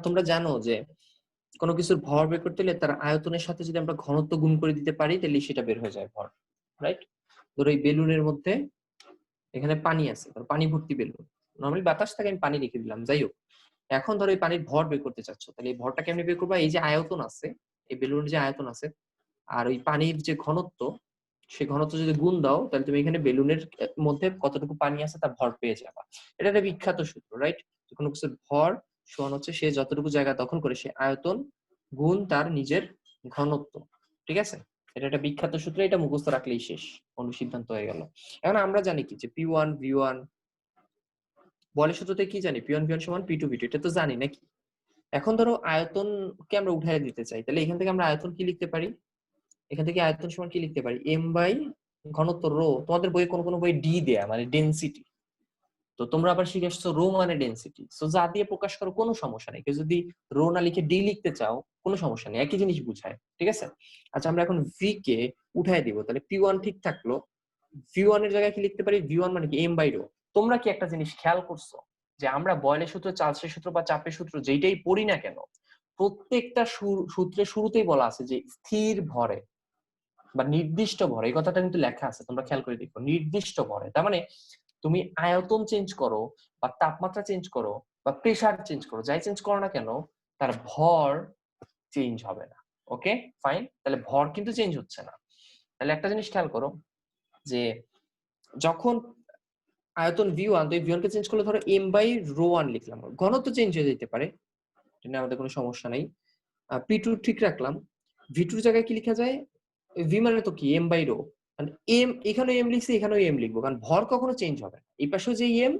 তোমরা জানো যে কোনো কিছুর ভর বের করতে হলে তার আয়তনের সাথে যদি আমরা ঘনত্ব গুণ করে দিতে পারি তাহলে সেটা বের হয়ে যায় ভর। রাইট, ধরো এই বেলুনের মধ্যে এখানে পানি আছে, পানি ভর্তি বেলুন, নরমালি বাতাস থাকে, আমি পানি রেখে দিলাম, যাই হোক। এখন ধরো এই পানির ভর বের করতে চাচ্ছ, তাহলে এই ভরটা কেমনে বের করবা? এই যে আয়তন আছে, এই বেলুনের যে আয়তন আছে আর ওই পানির যে ঘনত্ব, সেই ঘনত্ব যদি গুণ দাও তাহলে তুমি এখানে বেলুনের মধ্যে কতটুকু পানি আছে তার ভর পেয়ে যাবা। এটা একটা বিখ্যাত সূত্র। রাইট, কোনো কিছুর ভর সমান হচ্ছে সে যতটুকু জায়গা দখল করে সে আয়তন গুণ তার নিজের ঘনত্ব। ঠিক আছে, এটা একটা বিখ্যাত সূত্র, এটা মুখস্থ রাখলেই শেষ, অনুসিদ্ধান্ত হয়ে গেল। এখন আমরা জানি কি যে P1 V1, বলের সূত্রতে কি জানি? P1 V1 সমান P2 V2, এটা তো জানি নাকি? এখন ধরো আয়তনকে আমরা উঠায় দিতে চাই, তাহলে এখান থেকে আমরা আয়তন কি লিখতে পারি? এখান থেকে আয়তন সমান কি লিখতে পারি? m বাই ঘনত্ব রো। তোমাদের বইয়ে কোনো বই ডি দেয়া মানে ডেনসিটি, তো তোমরা আবার শিখে আসছো রো মানে ডেনসিটি। সো যা দিয়ে প্রকাশ করো কোনো সমস্যা নেই, কেউ যদি রো না লিখে ডি লিখতে চাও কোনো সমস্যা নেই, একই জিনিস বুঝায়। ঠিক আছে, আচ্ছা আমরা এখন ভি কে উঠায় দিব, তাহলে P1 ঠিক থাকলো, V1 এর জায়গায় কি লিখতে পারি? V1 মানে কি? m by rho. তোমরা কি একটা জিনিস খেয়াল করছো যে আমরা বয়েলের সূত্র, চার্লসের সূত্র বা চাপের সূত্র যেটাই পড়ি না কেন, প্রত্যেকটা সূত্রের শুরুতেই বলা আছে যে স্থির ভরে বা নির্দিষ্ট ভরে, এই কথাটা কিন্তু লেখা আছে, তোমরা খেয়াল করে দেখো, নির্দিষ্ট ভরে। তার মানে তুমি আয়তন চেঞ্জ করো বা তাপমাত্রা চেঞ্জ করো বা প্রেসার চেঞ্জ করো, যাই চেঞ্জ করো না কেন, তার ভর চেঞ্জ হবে না। ওকে ফাইন, তাহলে ভর কিন্তু চেঞ্জ হচ্ছে না। তাহলে একটা জিনিস খেয়াল করো যে যখন আয়তন V1, তো এই V1 কে চেঞ্জ করলে ধরো m বাই রো 1 লিখলাম, ঘনত্ব চেঞ্জ হয়ে যেতে পারে, এটা আমাদের কোনো সমস্যা নাই। P2 ঠিক রাখলাম, V2 এর জায়গায় কি লেখা যায়? V মানে তো কি? m বাই রো, মানে m এখানে m লিখছি, এখানেও m লিখবো, কারণ ভর কখনো চেঞ্জ হবে না, এই পাশেও যে m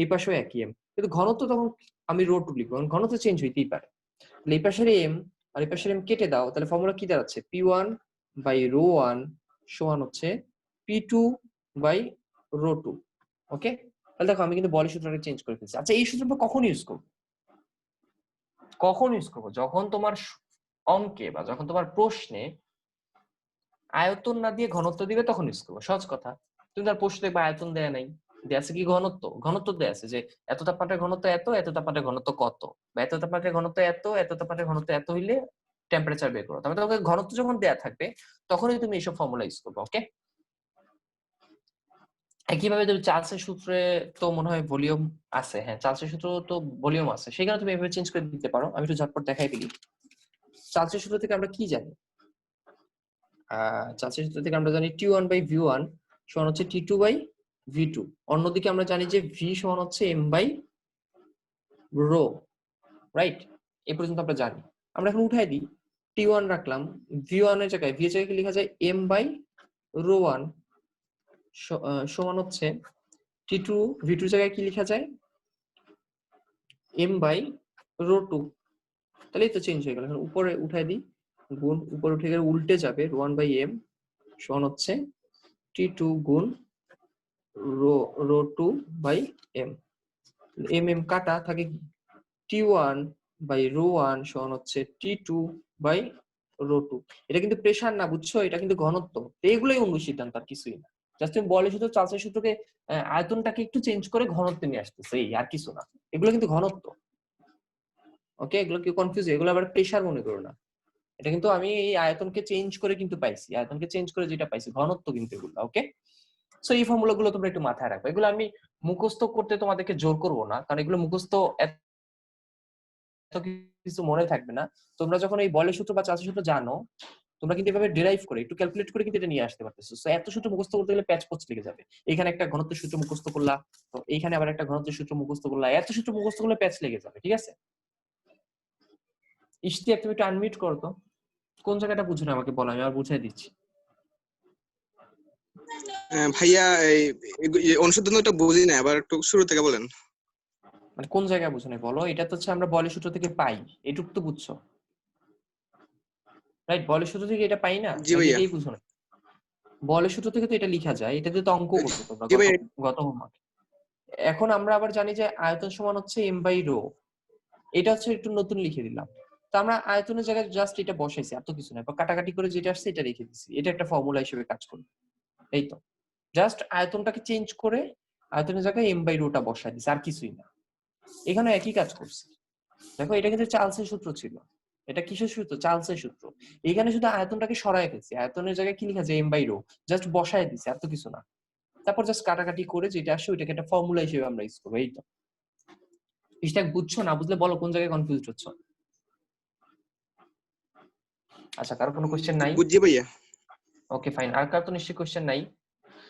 এই পাশেও একই m, কিন্তু ঘনত্ব তখন আমি রো 2 লিখবো, কারণ ঘনত্ব চেঞ্জ হইতেই পারে। এই পাশের m আর এই পাশের m কেটে দাও, তাহলে ফর্মুলা কি দাঁড়াচ্ছে? p1 বাই ρ1 সমান হচ্ছে p2 বাই ρ2। ওকে, তাহলে দেখো আমি কিন্তু বলের সূত্রটা চেঞ্জ করে ফেলছি। আচ্ছা, এই সূত্রটা কখন ইউজ করব? কখন ইউজ করব? যখন তোমার অঙ্কে বা যখন তোমার প্রশ্নে আয়তন না দিয়ে ঘনত্ব দিবে তখন ইউজ করবো। সহজ কথা, তুমি তার প্রশ্ন দেখবে আয়তন দেয়া নাই, দেয়া আছে কি ঘনত্ব। ঘনত্ব দেয়া আছে যে এত তাপমাত্রার ঘনত্ব এত, এত তাপমাত্রার ঘনত্ব কত, বা এত তাপমাত্রার ঘনত্ব এত, এত তাপমাত্রার ঘনত্ব এত হইলে টেম্পারেচার বের করো। তাহলে তোমাকে ঘনত্ব যখন দেয়া থাকবে তখনই তুমি এইসব ফর্মুলা ইউজ করবে। ওকে, একইভাবে তুমি চার্লসের সূত্রে তো মনে হয় ভলিউম আছে, হ্যাঁ চার্লসের সূত্র তো ভলিউম আছে, সেখানে তুমি এভাবে চেঞ্জ করে দিতে পারো। আমি একটু ঝটপট দেখাই দিই। চার্লসের সূত্র থেকে আমরা কি জানি? চার্লসের সূত্র থেকে আমরা জানি T1 বাই V1 সমান হচ্ছে T2 বাই V2। অন্যদিকে আমরা জানি যে V সমান হচ্ছে m বাই রো, রাইট? এই পর্যন্ত আমরা জানি। আমরা এখন উঠাই দিই, T1 রাখলাম, V1 এর জায়গায় V এর জায়গায় কি লেখা যায়? m বাই ρ1 সমান হচ্ছে T2, V2 এর জায়গায় কি লেখা যায়? m by ρ2। তাহলেই তো চেঞ্জ হয়ে গেল। এখন উপরে উঠাই দিই, গুণ উপরে উঠে গেলে উল্টে যাবে, ρ1 বাই m সমান হচ্ছে T2 গুণ ρ2 বাই m। m কাটা থাকে T1 বাই ρ1 সমান হচ্ছে T2 বাই ρ2। এটা কিন্তু প্রেসার না, বুঝছো? এটা কিন্তু ঘনত্ব। এগুলোই অনুসিদ্ধান্ত, আর কিছুই না। জাস্ট তুমি বলে শুধু চার্লসের সূত্রকে আয়তনটাকে একটু চেঞ্জ করে ঘনত্ব নিয়ে আসতেছে, এই আর কিছু না। এগুলো কিন্তু ঘনত্ব। ওকে, এগুলো কি কনফিউজ? এগুলো আবার প্রেসার মনে করো না। এটা কিন্তু আমি এই আয়তনকে চেঞ্জ করে কিন্তু পাইছি, আয়তনকে চেঞ্জ করে যেটা পাইছি ঘনত্ব কিন্তু এগুলো। ওকে, সো এই ফর্মুলা গুলো তোমরা একটু মাথায় রাখবে। এগুলো আমি মুখস্থ করতে তোমাদেরকে জোর করবো না, কারণ এগুলো মুখস্থ এত কিছু মনে থাকবে না। তোমরা যখন এই বলের সূত্র বা চার্লসের সূত্র জানো, তোমরা কিন্তু এভাবে ডেরাইভ করে একটু ক্যালকুলেট করে কিন্তু এটা নিয়ে আসতে পারতেছো। সো এত সূত্র মুখস্থ করতে গেলে প্যাচ পচ লেগে যাবে। এখানে একটা ঘনত্বের সূত্র মুখস্থ করলা, তো এইখানে আবার একটা ঘনত্বের সূত্র মুখস্থ করলা, এত সূত্র মুখস্থ করলে প্যাচ লেগে যাবে। ঠিক আছে, ইশতিয়াক তুমি একটু আনমিউট করো তো। কোন জায়গাটা বুঝো না আমাকে বলো, আমি আর বুঝাই দিচ্ছি। ভাইয়া এই অনুসন্ধানটা বুঝি না, আবার একটু শুরু থেকে বলেন। মানে কোন জায়গায় বুঝো না বলো? এটা তো হচ্ছে আমরা বলের সূত্র থেকে পাই, এটুক তো বুঝছো, রাইট? বলের সূত্র থেকে এটা পাই না, জি ভাইয়া। এটাই বুঝো না। বলের সূত্র থেকে তো এটা লেখা যায়, এটা দিয়ে তো অঙ্ক করছো তোমরা জি ভাইয়া। গত হোমওয়ার্কে। এখন আমরা আবার জানি যে আয়তন সমান হচ্ছে m বাই রো, এটা হচ্ছে একটু নতুন লিখে দিলাম। তো আমরা আয়তনের জায়গায় জাস্ট এটা বসাইছি, আর তো কিছু না। কাটাকাটি করে যেটা আসছে এটা রেখে দিছি, এটা একটা ফর্মুলা হিসেবে কাজ করবে। এই তো, জাস্ট আয়তনটাকে চেঞ্জ করে আয়তনের জায়গায় m বাই রোটা বসাই দিছি, আর কিছুই না। এখানে একই কাজ করছি। দেখো, এটা কিন্তু চার্লসের সূত্র ছিল। এটা কিসের সূত্র? চার্লসের সূত্র। এখানে শুধু আয়তনটাকে সরায় ফেলছি, আয়তনের জায়গায় কি লেখা যায়? m বাই রো, জাস্ট বসায় দিছি, আর তো কিছু না। তারপর জাস্ট কাটাকাটি করে যেটা আসে ওইটাকে একটা ফর্মুলা হিসেবে আমরা ইউজ করবো। এই তো, ইশতিয়াক বুঝছো? না বুঝলে বলো কোন জায়গায় কনফিউজড হচ্ছো। আচ্ছা, কারো কোনো কোশ্চেন নাই? বুঝছি ভাইয়া। ওকে ফাইন, আর কারো তো নিশ্চয়ই কোশ্চেন নাই।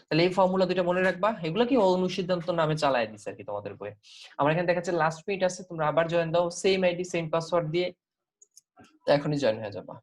তাহলে এই ফর্মুলা দুটো মনে রাখবা। এগুলো কি অনুসিদ্ধান্ত নামে চালায় দিছে আর কি তোমাদের বইয়ে। আমার এখানে দেখাচ্ছে লাস্ট মিনিট আছে, তোমরা আবার জয়েন দাও, সেম আইডি সেম পাসওয়ার্ড দিয়ে এখনই জয়েন হয়ে যাবা।